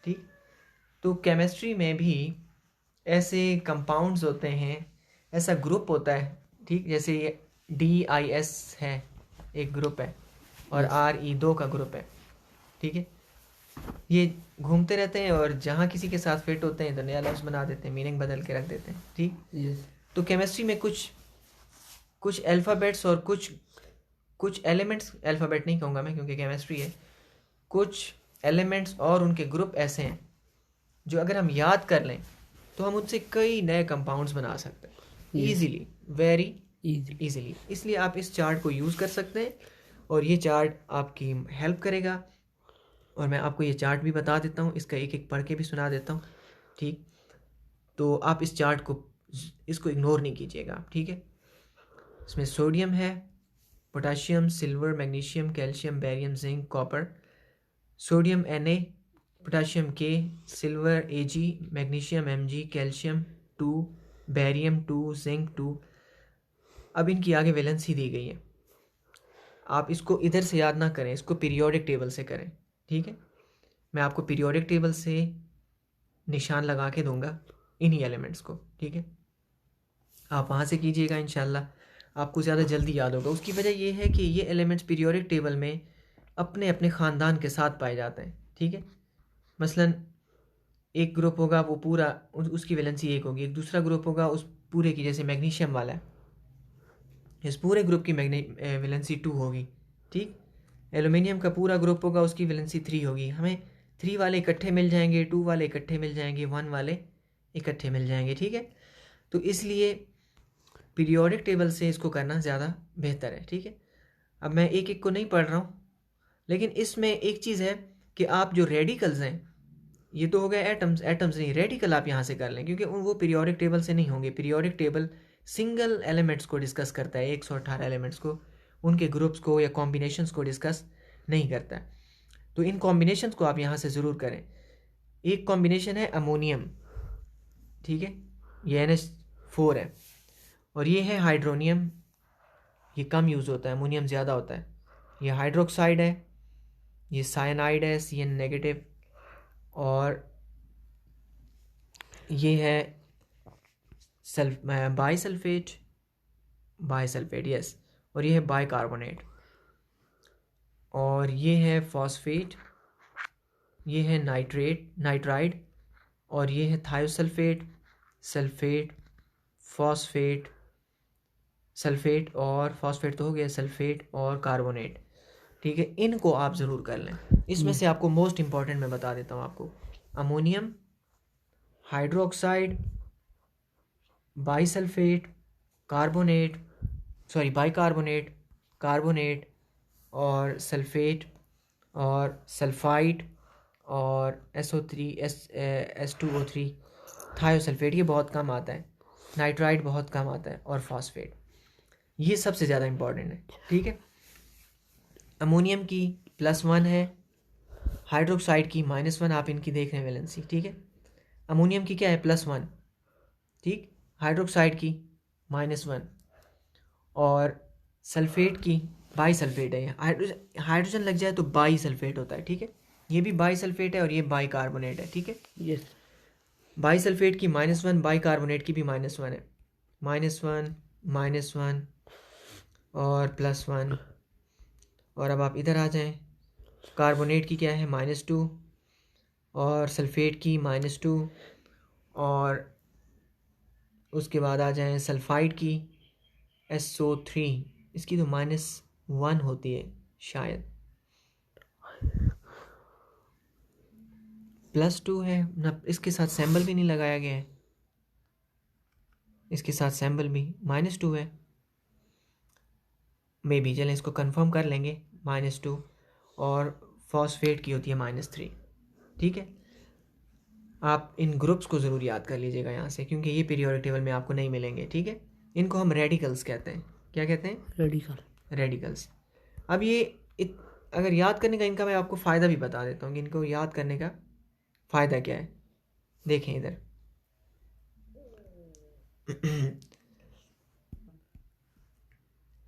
ठीक। तो केमिस्ट्री में भी ऐसे कंपाउंड्स होते हैं, ऐसा ग्रुप होता है, ठीक। जैसे ये DIS है, एक ग्रुप है, और Yes. RE 2 का ग्रुप है, ठीक है। ये घूमते रहते हैं और जहाँ किसी के साथ फिट होते हैं तो नया लफ्ज़ बना देते हैं, मीनिंग बदल के रख देते हैं, ठीक। यस तो केमिस्ट्री में कुछ अल्फ़ाबेट्स और कुछ एलिमेंट्स, अल्फ़ाबेट नहीं कहूँगा मैं क्योंकि केमिस्ट्री है, कुछ एलिमेंट्स और उनके ग्रुप ऐसे हैं जो अगर हम याद कर लें तो हम उनसे कई नए कंपाउंड्स बना सकते हैं Yes. Easily, very easy easily. इसलिए आप इस चार्ट को यूज़ कर सकते हैं और ये चार्ट आपकी हेल्प करेगा। और मैं आपको ये चार्ट भी बता देता हूँ, इसका एक एक पढ़ के भी सुना देता हूँ, ठीक। तो आप इस चार्ट को, इसको इग्नोर नहीं कीजिएगा, ठीक है। इसमें सोडियम है, potassium, silver, magnesium, calcium, barium, zinc, copper. Sodium Na, potassium K, silver Ag, magnesium Mg, calcium 2, barium 2, zinc 2। अब इनकी आगे वैलेंसी दी गई है, आप इसको इधर से याद ना करें, इसको पीरियोडिक टेबल से करें, ठीक है। मैं आपको पीरियोडिक टेबल से निशान लगा के दूंगा इन्हीं एलिमेंट्स को, ठीक है। आप वहाँ से कीजिएगा, इंशाल्लाह आपको ज़्यादा जल्दी याद होगा। उसकी वजह ये है कि ये एलिमेंट्स पीरियोडिक टेबल में अपने अपने ख़ानदान के साथ पाए जाते हैं, ठीक है। मसलन एक ग्रुप होगा वो पूरा, उसकी वैलेंसी 1 होगी, एक दूसरा ग्रुप होगा उस पूरे की, जैसे मैग्नीशियम वाला है, इस पूरे ग्रुप की वैलेंसी 2 होगी, ठीक। एलुमिनियम का पूरा ग्रुप होगा, उसकी वैलेंसी 3 होगी। हमें 3 वाले इकट्ठे मिल जाएंगे, 2 वाले इकट्ठे मिल जाएंगे, 1 वाले इकट्ठे मिल जाएंगे, ठीक है। तो इसलिए पीरियोडिक टेबल से इसको करना ज़्यादा बेहतर है, ठीक है। अब मैं एक एक को नहीं पढ़ रहा हूँ, लेकिन इसमें एक चीज़ है कि आप जो रेडिकल्स हैं, ये तो हो गए एटम्स, एटम्स नहीं, रेडिकल आप यहाँ से कर लें क्योंकि वो पीरियोडिक टेबल से नहीं होंगे। पीरियोडिक टेबल सिंगल एलिमेंट्स को डिस्कस करता है, 118 एलिमेंट्स को, उनके ग्रुप्स को या कॉम्बिनेशंस को डिस्कस नहीं करता है। तो इन कॉम्बिनेशंस को आप यहाँ से ज़रूर करें। एक कॉम्बिनेशन है अमोनियम, ठीक है, ये NH4 है, और ये है हाइड्रोनियम, ये कम यूज़ होता है, अमोनियम ज़्यादा होता है। ये हाइड्रोक्साइड है, ये साइनाइड है, CN नेगेटिव, और ये है बाईसल्फेट, यस, और ये है बाइकार्बोनेट, और ये है फॉस्फेट, ये है नाइट्राइड, और ये है थायोसल्फेट, सल्फेट, फॉस्फेट, सल्फेट और फॉस्फेट तो हो गया, सल्फेट और कार्बोनेट, ठीक है। इनको आप ज़रूर कर लें। इसमें से आपको मोस्ट इम्पॉर्टेंट मैं बता देता हूँ आपको, ammonium, hydroxide, bisulphate, bicarbonate, carbonate, और सल्फेट, और सल्फाइड, और SO3, H2O3, थायोसल्फेट ये बहुत कम आता है, नाइट्राइड बहुत कम आता है, और फॉस्फेट ये सबसे ज़्यादा इम्पॉर्टेंट है, ठीक है। अमोनियम की +1 है, हाइड्रोक्साइड की -1, आप इनकी देख रहे हैं वैलेंसी, ठीक है। अमोनियम की क्या है, +1, ठीक, हाइड्रोक्साइड की -1, और सल्फेट की बाईसल्फेट है, हाइड्रोजन लग जाए तो बाईसल्फेट होता है, ठीक है। ये भी बाईसल्फेट है और ये बाइकार्बोनेट है, ठीक है। यस बाईसल्फेट की -1, बाइकार्बोनेट की भी -1 है, -1 और +1, और अब आप इधर आ जाएं, कार्बोनेट की क्या है -2 और सल्फेट की -2 और उसके बाद आ जाए सल्फाइड की SO3, इसकी तो -1 होती है शायद, +2 है ना। इसके साथ सैम्बल भी नहीं लगाया गया है, इसके साथ सैम्बल भी -2 है मे बी, चलें इसको कंफर्म कर लेंगे -2 और फॉस्फेट की होती है -3। ठीक है, आप इन ग्रुप्स को ज़रूर याद कर लीजिएगा यहाँ से, क्योंकि ये पीरियोडिक टेबल में आपको नहीं मिलेंगे। ठीक है, इनको हम रेडिकल्स कहते हैं। क्या कहते हैं? रेडिकल। रेडिकल्स। अब ये अगर याद करने का इनका मैं आपको फ़ायदा भी बता देता हूँ कि इनको याद करने का फ़ायदा क्या है। देखें इधर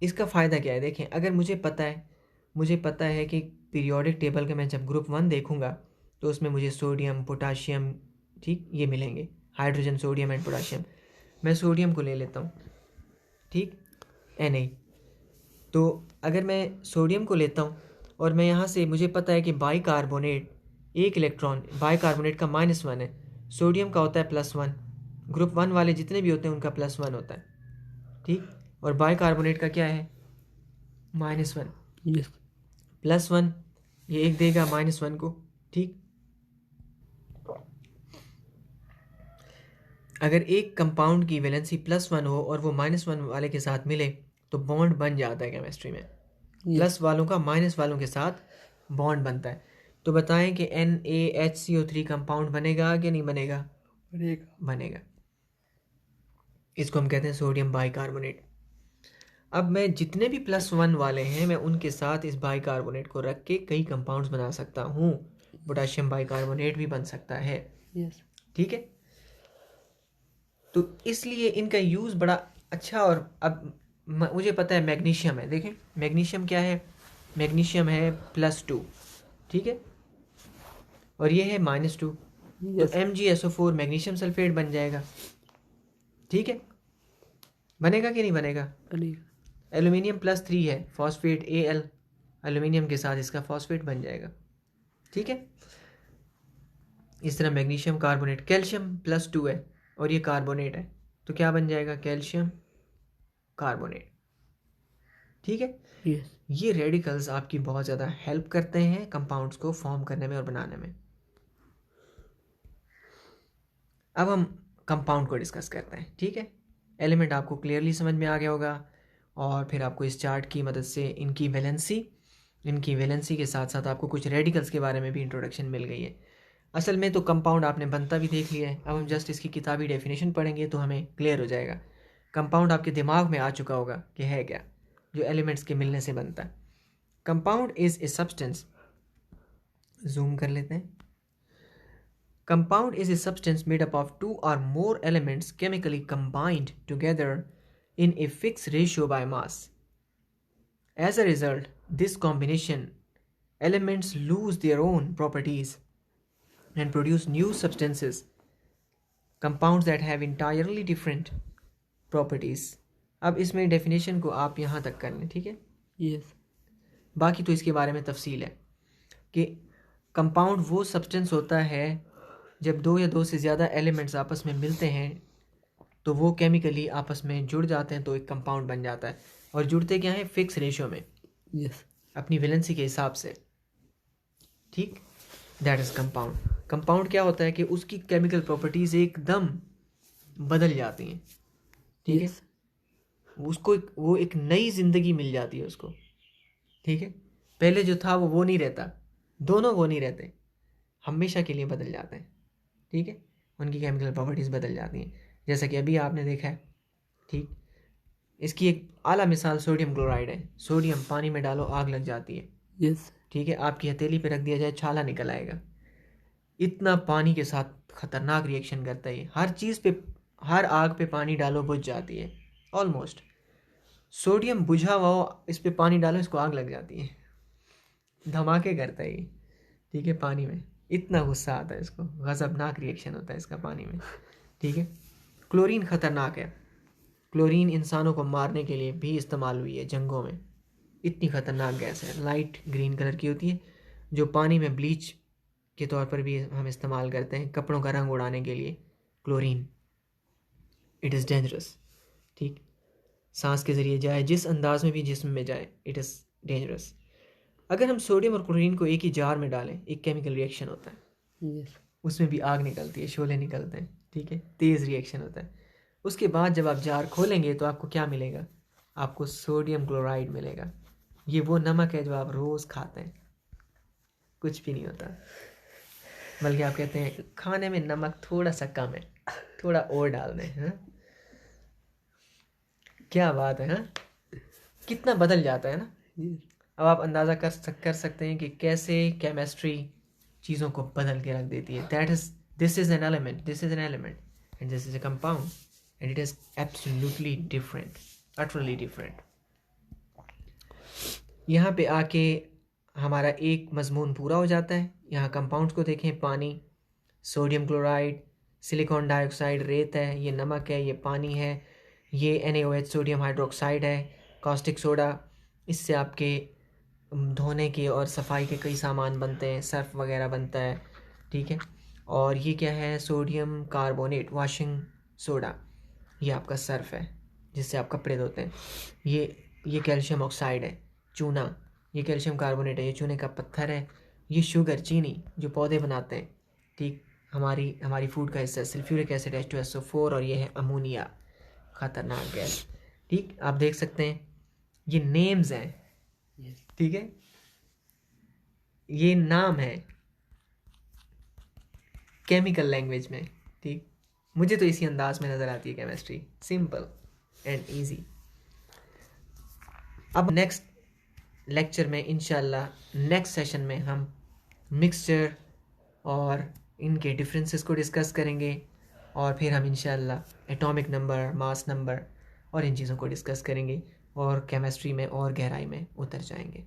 इसका फ़ायदा क्या है, देखें। अगर मुझे पता है कि पीरियोडिक टेबल का मैं जब ग्रुप 1 देखूंगा तो उसमें मुझे सोडियम, पोटाशियम, ठीक, ये मिलेंगे, हाइड्रोजन, सोडियम एंड पोटाशियम। मैं सोडियम को ले लेता हूँ, ठीक, Na। तो अगर मैं सोडियम को लेता हूँ और मैं यहाँ से, मुझे पता है कि बाइकार्बोनेट, एक इलेक्ट्रॉन बाइकार्बोनेट का -1 है, सोडियम का होता है +1, ग्रुप 1 वाले जितने भी होते हैं उनका +1 होता है, ठीक। और बाइकार्बोनेट का क्या है? -1। यस। +1 ये एक देगा -1 को, ठीक। अगर एक कंपाउंड की वैलेंसी +1 हो और वो -1 वाले के साथ मिले तो बॉन्ड बन जाता है केमिस्ट्री में। प्लस वालों का माइनस वालों के साथ बॉन्ड बनता है। तो बताएं कि NaHCO3 कंपाउंड बनेगा कि नहीं बनेगा? बनेगा। इसको हम कहते हैं सोडियम बाइकार्बोनेट। अब मैं जितने भी +1 वाले हैं मैं उनके साथ इस बाइकार्बोनेट को रख के कई कंपाउंड्स बना सकता हूँ। पोटाशियम बाइकार्बोनेट भी बन सकता है, यस। ठीक है। तो इसलिए इनका यूज़ बड़ा अच्छा। और अब मुझे पता है मैग्नीशियम है, देखें मैग्नीशियम क्या है, मैग्नीशियम है +2, ठीक है, और ये है -2, तो MgSO4 मैग्नीशियम सल्फेट बन जाएगा, ठीक है। बनेगा कि नहीं बनेगा? बनेगा। एल्यूमिनियम +3 है, फॉस्फेट Al, एल्यूमिनियम के साथ इसका फॉस्फेट बन जाएगा, ठीक है। इस तरह मैग्नीशियम कार्बोनेट, कैल्शियम +2 है और ये कार्बोनेट है, तो क्या बन जाएगा? कैल्शियम कार्बोनेट, ठीक है। यस। ये रेडिकल्स आपकी बहुत ज़्यादा हेल्प करते हैं कंपाउंड्स को फॉर्म करने में और बनाने में। अब हम कंपाउंड को डिस्कस करते हैं, ठीक है। एलिमेंट आपको क्लियरली समझ में आ गया होगा और फिर आपको इस चार्ट की मदद से इनकी वैलेंसी के साथ साथ आपको कुछ रेडिकल्स के बारे में भी इंट्रोडक्शन मिल गई है। असल में तो कंपाउंड आपने बनता भी देख लिया है, अब हम जस्ट इसकी किताबी डेफिनेशन पढ़ेंगे तो हमें क्लियर हो जाएगा। कंपाउंड आपके दिमाग में आ चुका होगा कि है क्या, जो एलिमेंट्स के मिलने से बनता है। Compound is a substance, zoom कर लेते हैं। Compound is a substance made up of 2 or more elements chemically combined together in a fixed ratio by mass. As a result, this combination elements lose their own properties and produce new substances, compounds that have entirely different properties. अब इसमें definition को आप यहाँ तक कर लें, ठीक है। यस। बाकी तो इसके बारे में तफसील है कि कंपाउंड वो सब्सटेंस होता है जब 2 या 2 से ज़्यादा एलिमेंट्स आपस में मिलते हैं तो वो केमिकली आपस में जुड़ जाते हैं तो एक कंपाउंड बन जाता है। और जुड़ते क्या है? फिक्स रेशियो में, यस। अपनी वैलेंसी के हिसाब से, ठीक। That is compound. कंपाउंड क्या होता है कि उसकी केमिकल प्रॉपर्टीज़ एकदम बदल जाती हैं, ठीक है। उसको वो एक नई ज़िंदगी मिल जाती है उसको, ठीक है। पहले जो था वो नहीं रहता, दोनों वो नहीं रहते, हमेशा के लिए बदल जाते हैं, ठीक है। उनकी केमिकल प्रॉपर्टीज़ बदल जाती हैं, जैसा कि अभी आपने देखा है, ठीक। इसकी एक आला मिसाल सोडियम क्लोराइड है। सोडियम पानी में डालो आग लग जाती है, यस। ठीक है। आपकी हथेली पे रख दिया जाए छाला निकल आएगा। इतना पानी के साथ खतरनाक रिएक्शन करता है। हर चीज़ पे, हर आग पे पानी डालो बुझ जाती है ऑलमोस्ट। सोडियम बुझा हुआ इस पे पानी डालो इसको आग लग जाती है, धमाके करता है ये, ठीक है। पानी में इतना गुस्सा आता है इसको, गज़बनाक रिएक्शन होता है इसका पानी में, ठीक है। क्लोरीन ख़तरनाक है। क्लोरीन इंसानों को मारने के लिए भी इस्तेमाल हुई है जंगों में। इतनी ख़तरनाक गैस है, लाइट ग्रीन कलर की होती है, जो पानी में ब्लीच के तौर पर भी हम इस्तेमाल करते हैं कपड़ों का रंग उड़ाने के लिए, क्लोरीन, इट इज़ डेंजरस। ठीक, सांस के ज़रिए जाए, जिस अंदाज में भी जिस्म में जाए, इट इज़ डेंजरस। अगर हम सोडियम और क्लोरीन को एक ही जार में डालें, एक केमिकल रिएक्शन होता है, यस, उसमें भी आग निकलती है, शोले निकलते हैं, ठीक है, तेज़ रिएक्शन होता है। उसके बाद जब आप जार खोलेंगे तो आपको क्या मिलेगा? आपको सोडियम क्लोराइड मिलेगा। ये वो नमक है जो आप रोज़ खाते हैं, कुछ भी नहीं होता, बल्कि आप कहते हैं खाने में नमक थोड़ा सा कम है, थोड़ा और डाल दें। हाँ, क्या बात है। हाँ, कितना बदल जाता है ना। यस, अब आप अंदाज़ा कर सकते हैं कि कैसे केमिस्ट्री चीज़ों को बदल के रख देती है। This is an element, this is an element and this is a compound and it is absolutely different, utterly different. यहाँ पे आके हमारा एक मजमून पूरा हो जाता है। यहाँ कंपाउंड्स को देखें, पानी, सोडियम क्लोराइड, सिलिकॉन डाइऑक्साइड रेत है, ये नमक है, ये पानी है, ये NaOH सोडियम हाइड्रोक्साइड है, कास्टिक सोडा, इससे आपके धोने के और सफाई के कई सामान बनते हैं, सर्फ वगैरह बनता है, ठीक है। और ये क्या है? सोडियम कार्बोनेट, वॉशिंग सोडा, ये आपका सर्फ है जिससे आप कपड़े धोते हैं। ये कैल्शियम ऑक्साइड है, चूना, ये कैल्शियम कार्बोनेट है, ये चूने का पत्थर है। ये शुगर, चीनी जो पौधे बनाते हैं, ठीक, हमारी फूड का हिस्सा, सल्फ्यूरिक एसिड H2SO4, और ये है अमोनिया, ख़तरनाक गैस। ठीक, आप देख सकते हैं ये नेम्स हैं, यस, ठीक है, ये नाम है केमिकल लैंग्वेज में। ठीक, मुझे तो इसी अंदाज में नज़र आती है केमिस्ट्री, सिंपल एंड इजी। अब नेक्स्ट लेक्चर में इंशाल्लाह, नेक्स्ट सेशन में हम मिक्सचर और इनके डिफरेंसेस को डिस्कस करेंगे, और फिर हम इंशाल्लाह एटॉमिक नंबर, मास नंबर और इन चीज़ों को डिस्कस करेंगे और केमिस्ट्री में और गहराई में उतर जाएंगे।